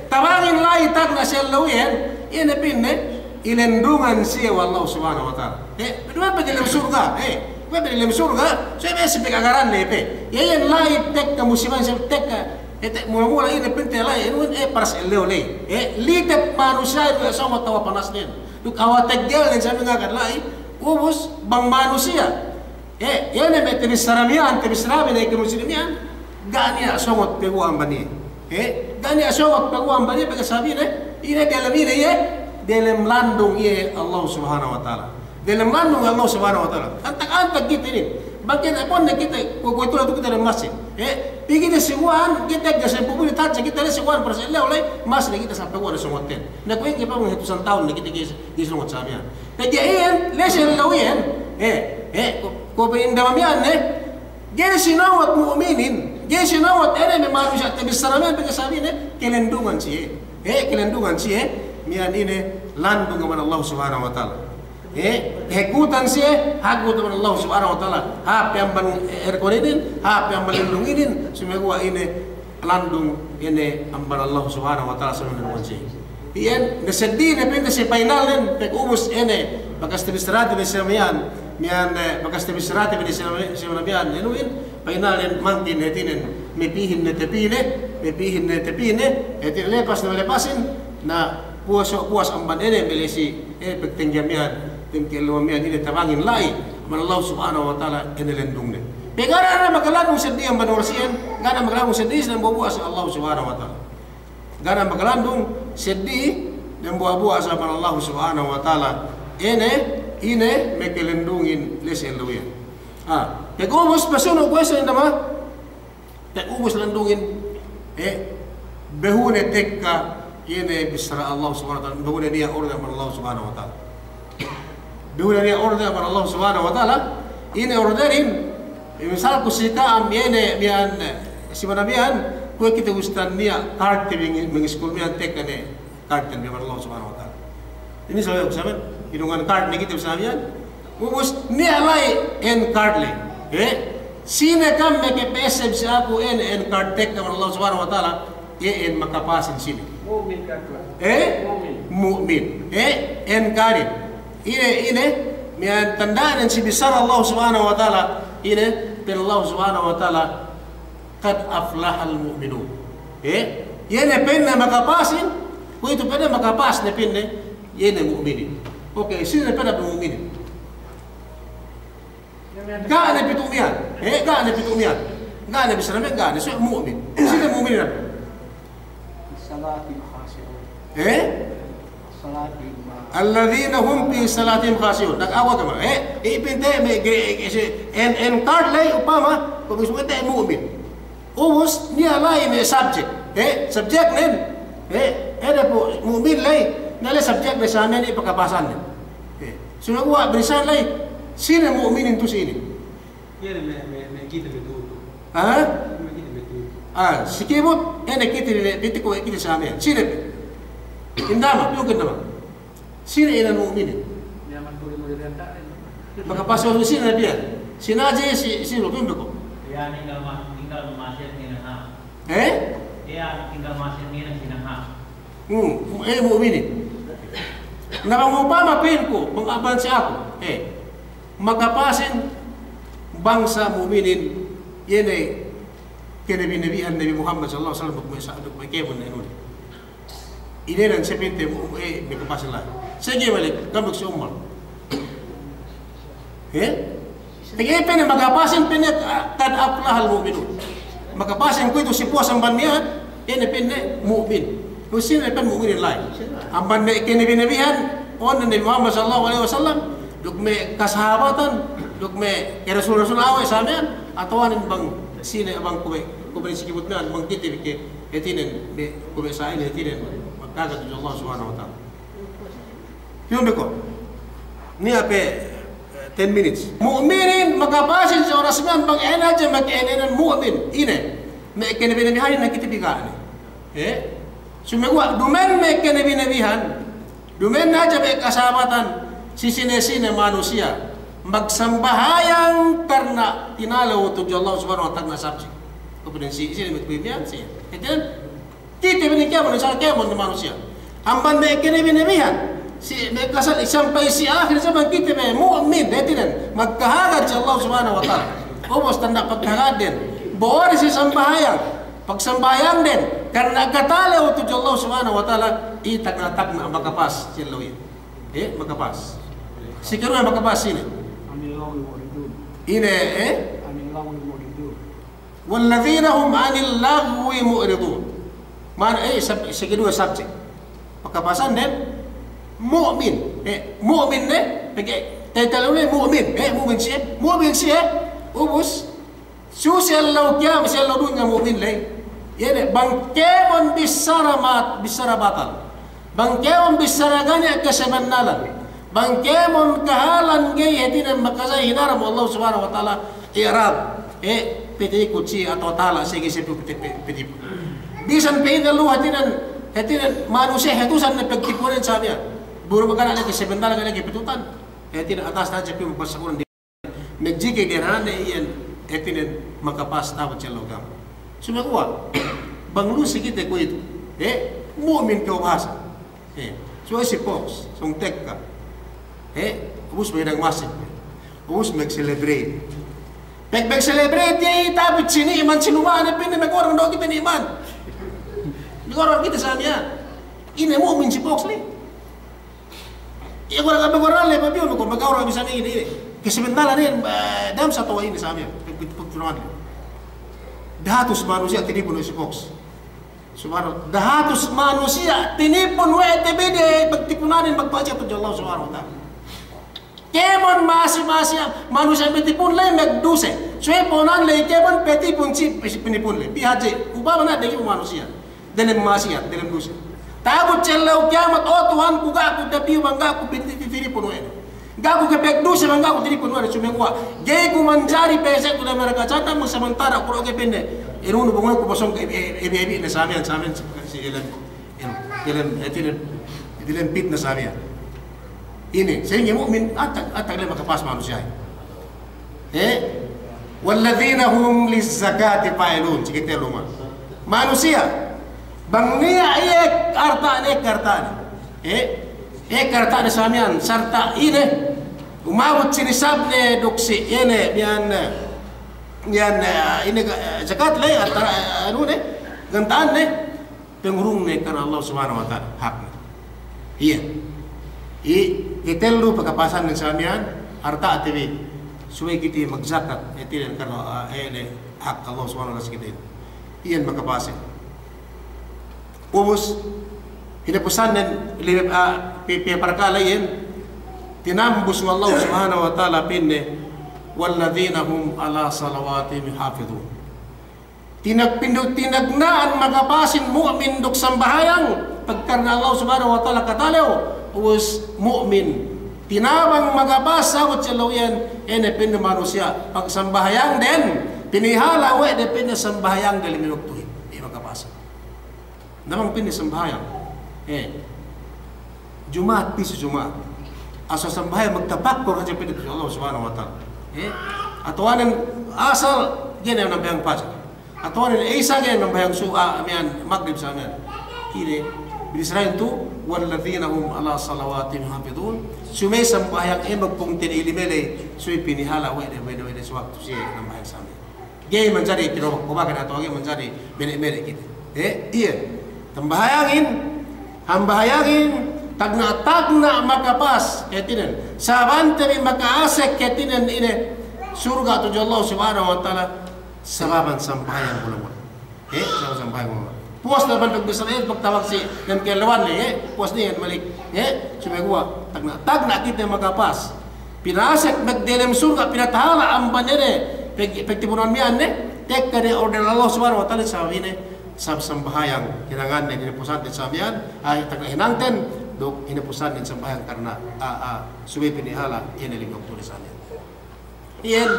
tabangin lai tak nasel lawen ini pinne ilendungan siya wallahu subhanahu wa ta'ala dua pergi dalam surga gue pergi dalam surga saya biasa pergi agaran lepe yang lai tek ke musiman saya tek mula-mula ini pintu lai ini paras eleo lai lihat manusia itu sama tawa panas din duk awat tegel dan saya mengajar lai ubus bang manusia yan ay tibisaramihan tibisarami na ikimusilimihan gani asongot peguan bani gani asongot peguan bani pagkasabi ina dalam ini dalam landung Allah subhanahu wa ta'ala dalam landung Allah subhanahu wa ta'ala antag-antag kita ini Bagian apa nak kita ko itu tu kita ada masjid. Pergi di sewan kita ada sepuluh tahun kita ada sewan persen oleh masjid kita sampai ada semua ten. Nak kau kita pun ratusan tahun kita di semua samia. Kajian lesen lawian. Ko berindamamian Jadi sinawat mu'minin, jadi sinawat ene manusia terbesarnya berkesabi kelendungan sih. Kelendungan sih. Mian ini landung kepada Allah Subhanahu wa taala. Hekutan sih, hakut kepada Allah Subhanahu wa taala. Apa yang berkoordinat, apa yang melindungi semua ini landung ini ambar Allah Subhanahu wa taala sebenarnya sih. Iyan naseddi na pinta si painalen pek ubus ene bakas terbesarnya bersamian. Mian bakas terbesarnya bersamian enuin painalen mantin hetinen mepihin na tepine etin lepas na lepasin na puas amban ene belesi pektengjamian tim keluamian ini tabangin lai man Allah Subhanahu wa taala ene lendungne pegara na makalanung seddi amban orsian ngana makalanung seddi na buas Allah Subhanahu wa taala ngana makalanung seddi dan buah-buah sama Allah Subhanahu wa taala ine mekelendungin lesen luya pegobos pasuno kuesa indama pegobos lendungin behune tekka ine bisra Allah Subhanahu wa taala behune dia order sama Allah Subhanahu wa taala behune dia order sama Allah Subhanahu wa taala ine orderin misal kusika ambiene mian simanabian kue kita gustan dia karte mengiskul mian tekka ne karte bi Allah Subhanahu wa taala ini saya usahakan hidungan card ni kita usahakan ubus ni alai en card le sine kam me ke pesem sa aku en card tekka Allah Subhanahu wa taala en makapasin sini Mu'min kadwa. Mu'min. En karin. Ini mian tandaan si besar Allah Subhanahu wa taala. Ini per Allah Subhanahu wa taala qad aflahal mu'minun. Ini penna makapasin, ko itu penna makapas ne penne yene mu'minin. Okay, sino penna mu'minin? Gana pitumian. Gana pitumian. Gana besar men gana so mu'min. Sino mu'minin? Salatin khashi'un. Salatin Alladzina hum fi salatihim khashi'un. Nag-awa ka ba? Ipinte may en card lay upama kung gusto mo mu'min. Ubus niya lay may subject. Subject nen. Ada po mu'min lay. Nala subject na sa amin ipakapasan nen. Sunagwa berisan lay. Sino mu'minin to sini? Yan may kita betul. May kita betul. Sikibot kita ko kita sa amin. Sino? Indama, yung ganda. Sino ilan mu'minin? Yaman ko rin mo rin tayo. Makapasok mo sino na biyan? Sinaji sino tumbe ko? Yan tinggal masih minaha. Yan tinggal masih minah sinaha. Mu'minin. Nakangupama pain ko, mga ako. Makapasin bangsa mu'minin yan ay kinabinabihan Nabi Muhammad sallallahu alaihi wasallam magmasadok may kemon na inun. Ininan sa pinte mo, may kapasin lang. Sige balik, kamag si Umar. Tingipin na makapasin pinit kad aflahal mu'minun. Makapasin ko ito si puwas ang banmiyan, yan ay pinit mu'min. Kung sino ay mu'minin lain. Ang banmiyan kinabinabihan, on na Nabi Muhammad sallallahu alaihi wasallam, duk may kasahabatan, duk may rasul-rasul away sa amin, atawanin bang sino abang kumay sikibot na, bang kitibike, etinin, kumay sa akin, etinin, magkagat ng Allah subhanahu wa ta'ala. Yung ko, niya pe 10 minutes. Mu'minin, magapasin sa oras man, bang enadya, mag-enenan mu'min, ine, may kinabinabihan na kitibigaan. Sumigwa, dumen may kinabinabihan, dumen na dyan may kasabatan, sisinesine manusia magsambahayang karena tinalaw to Allah subhanahu wa ta'ala sabji kemudian sini mitbibian sih kemudian kita menikah manusia kemon manusia amban may kinabinabihan si may kasal sampai si akhir zaman kita may mu'min detinan magkahagad si Allah subhanahu wa ta'ala ubos tanda pagkahagad din buwan si sambahayang pagsambayang din karena katalaw to Allah subhanahu wa ta'ala itak na makapas si lawin makapas siguro na makabas sini. Ine Walladzina hum 'anil lagwi mu'ridun. Mana siguro subject. Makapasan din mu'min. Mu'min ne title ni mu'min. Mu'min siya. ubus social law kiyam siya law nga mu'min lay yan bangkemon bisara batal bangkemon bisara ganya kasamannalan bangkemon kahalan gay hetinan makasay hinaram Allah subhanahu wa ta'ala i'rab piti kutsi atau tala sige si piti bisan pinalu hetinan manusia hetusan na pagtipunan sa niya buro magana lagi sebentar lagi pitutan hetinan atas na jepi mapasakuran di nagjigay dirahan na iyan hetinan makapas tawad siya logam sumakuha banglu sige te ko ito mu'min ka ubasa so si Fox sung tek ka ubus may nagmasik ubus mag-celebrate mag-celebrate tapit sini iman sinumaan na pinamagorang daw kita ni iman magorang kita sa niya ini mu'min si Fox li iya ko lang magorang li pabiyon kung magorang bisa ni ini kasi bentala rin dam sa tuwa ini sa niya pagtunawan li dahatos manusia tinipon si Fox subhanallah dahatos manusia tinipon wa etebede pagtipunanin magpasya to Allah subhanahu wa ta'ala kemon masih manusia petipun lay magduse suwe ponan lay kemon petipun si pinipun lay bihaje ubah mana degi manusia dalam maksiat dalam dosa tabut celau kiamat oh Tuhan ku gak aku tapi bangga aku pinipun wa gak aku kepek dosa bangga aku tinipun wa cuma gua gay ku mencari pesek ku dalam mereka catat mu sementara aku oke pende irun bunga ku pasong ebi na samian si dalam pit na samian ini sehingga mukmin atak le makapas manusia walladzina hum lizzakati fa'ilun cikite luma manusia bangnia kartaan kartaan samian sarta ini umawut sinisab ne doksi ini yan ini zakat le anu ne gantaan ne pengurung ne karena Allah subhanahu wa ta'ala hak iya kitelu pagkapasan ng samian harta TV suwe kiti magzakat etilen karena hak Allah subhanahu wa ta'ala kita iyan magkapasin ubus hinapusan ng piparkalayin tinambus ng Allah subhanahu wa ta'ala pinne walladzina hum ala salawatihim hafidhun tinagnaan magkapasin mu'min duk sambahayang pagkarna Allah subhanahu wa ta'ala katalaw was mu'min tinawang magapas sakot sa lawian depende manusia pag sambahayang din pinihala we depende sambahayang dali minuktuhin di magabasa namang pindi sambahayang Jumat piso Jumat aso sambahayang magtabakor sa pindi Allah subhanahu wa ta'ala atuanan asal gina ng bayang pas atuanan isa gina ng bayang maghrib sa amin ini Bisrael tu walladzina hum ala salawatihim hafidhun sumay sambayang magpung tinilimele suy pinihala wa de waktu siya ng bayang sa amin gay menjadi pinobak kubakan atau gay menjadi bene kita iya tambahayangin tagna makapas ketinan sabante mi makaasek ketinan ini surga tu Allah subhanahu wa ta'ala sababan sambayang ulama sababan sambayang ulama puas naman pagbisrael pagtawag si ng kilawan puas niya malik sumay kuwa tagna kita makapas pinasek magdilem surga pinatahala ang banere pagtipunan miyan tek kade order Allah subhanahu wa ta'ala sabi sambahayang hinangan na hinapusan din sa miyan ay tagna hinangten dok hinapusan din sambahayang karena suwi pinihala yan iligog tulisan yan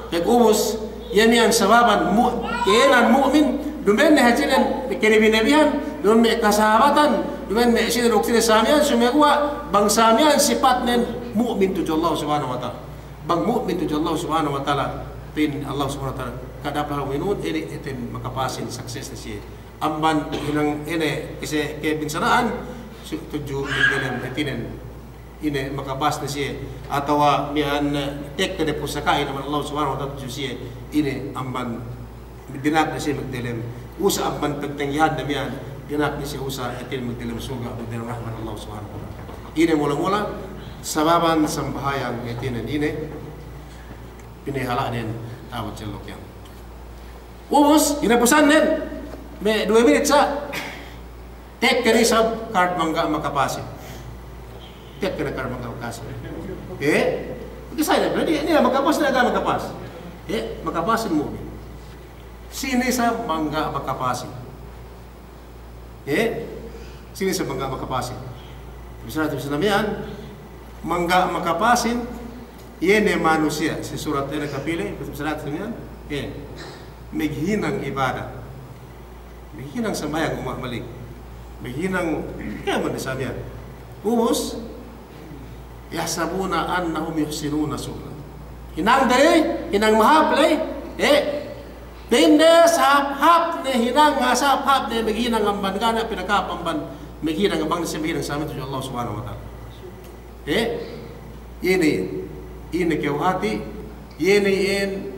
pag-ubos yan sababan kailan mu'min dumen na hajilan kinibinabihan dumen may kasahabatan dumen may sinaruksin sa samiyan sumegwa bang samiyan sifat nen mu'min tu Allah subhanahu wa ta'ala bang mu'min tu Allah subhanahu wa ta'ala pin Allah subhanahu wa ta'ala kadaplah minun ini itin makapasin sukses na siya amban hinang kasi kaya binsanaan tuju dalam itinen ini makapas na siya atawa mian tek kada pusakain naman Allah subhanahu wa ta'ala siya ini amban dinak na siya magdilim usa amban pagtangyahan na miyan dinak na siya usa itin magdilim suga magdilim rahman Allah subhanahu wa ta'ala ini mula-mula sababan sambahayang itinen ini pinihala din tawad siya lokyan ubos inapusan din may 2 minutes sa tek kani sa card mangga makapasin tek kani card mangga makapasin kasi na berarti ini makapas na agak makapas makapasin mo. Sini sa bangga makapasin. Sini sa bangga makapasin. Bisa namian, mangga makapasin, yene manusia. Si surat ini kapile, bisa namian, meghinang ibadah. Meghinang sembahyang umat malik. Meghinang, kaya man disamian. Umus, yahsabuna annahum yuhsinuna sunna. Hinang dari, hinang mahaplay, pinde sahab ne hinang sahab ne meghinang amban kana pinakapamban meghinang ambang sa meghinang sa amin Allah subhanahu wa ta'ala. Ini kewhati, ini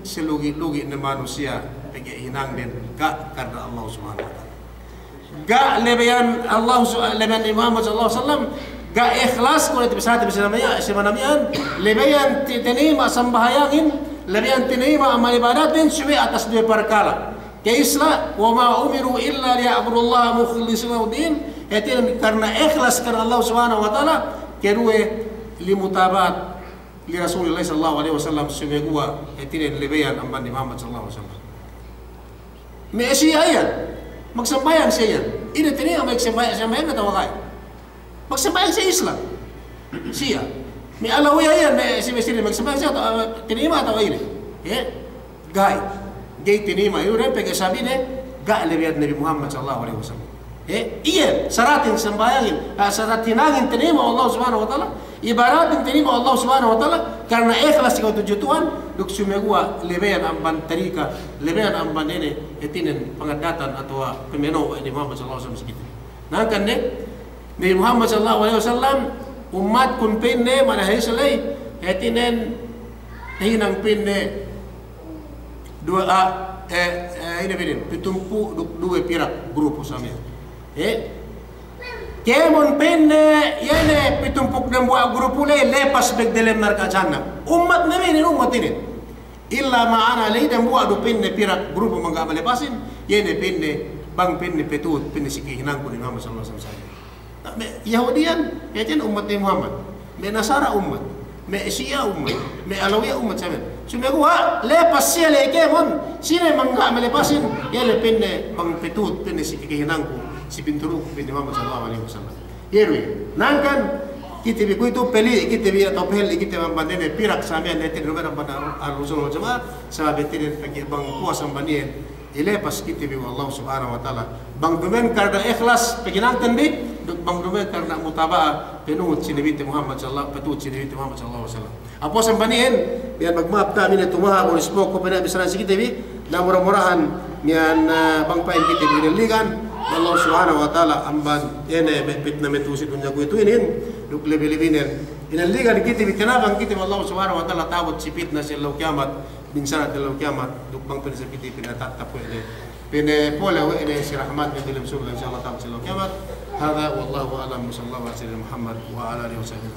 selugi-lugi na manusia hinang din ka karena Allah subhanahu wa ta'ala. Ga lebayan Allah lebayan Muhammad sallallahu alaihi wasallam ga ikhlas ko itu bisa namanya semanamian lebayan tinima sambahayangin lebayan tinima amal ibadat din suwi atas dua perkara kaisla wa ma umiru illa liya'budullaha mukhlishina din yatin karena ikhlas karena Allah subhanahu wa ta'ala kedua limutabat li Rasulullah sallallahu alaihi wasallam suwi gua yatin lebayan amban Muhammad sallallahu alaihi wasallam Mesiayan magsambayan siya yan. Ini tiniya magsambayan na tawagay. Magsambayan sa Islam. Siya. May alawiya yan. Si Mesiri magsambayan siya. Tinima atau ini. Gay. Gay tinima. Yun rin pagkasabi niya. Gay lebiyad Nabi Muhammad sallallahu alaihi wasallam. Iyan. Saratin sambayangin. Saratinangin tinima Allah subhanahu wa ta'ala. Ibaratin tinima Allah subhanahu wa ta'ala. Karena ikhlas ikaw tujuan. Duk sumegua lebayan amban tarika, lebayan amban ini etinen pengadatan atau pemeno ini Muhammad sallallahu alaihi wasallam segitu. Nah kan Nabi Muhammad sallallahu alaihi wasallam umat kun pinne mana hisalai etinen hinang pinne dua ini binin pitumpu dua pirak grupo samia. Kemon pinne yene pitumpuk ng buah grupo le lepas begdelem narka jahannam. Umat namin ini umat ini. Illa ma'ana lay dan buah do pinne pirak grupo mangga malepasin yene pinne bang pinne petut pinne sikihinang ko ni Muhammad sallallahu alaihi wasallam. Yahudian yatin umat ni Muhammad. Me Nasara umat, me Shia umat, me Alawiya umat samin. Sumegua lepas siya le kemon sine mangga malepasin yene pinne bang petut pinne sikihinang ko si pinturu bin Muhammad sallallahu alaihi wasallam. Yerwe nangkan kita bi itu peli kita bi atau peli kita membandene pirak samian netin rugan pada al-usul wal jamaah sahabat tin pagi bang kuasa bandien ilepas kita bi Allah subhanahu wa taala bang dumen karena ikhlas peginantan bi bang dumen karena mutabaa penut si Nabi Muhammad sallallahu alaihi wasallam. Apa sambandien biar magmaap ta min tumaha mo ispo ko pena bisaran si kita bi na murah-murahan mian bang pain kita bi ligan Allah subhanahu wa ta'ala amban ene fitna metusi dunya ko itu inin duk lebelebinen inaligan kita bitanabang kita Allah subhanahu wa ta'ala tawat si fitna sa law kiamat bin sanat law kiamat duk bang pin sa kita pinatatapo ene pine pola wa ene si rahmat min dalam surga insyaallah ta'ala sa law kiamat hada wallahu a'lam sallallahu alaihi wasallam Muhammad wa ala alihi wasallam.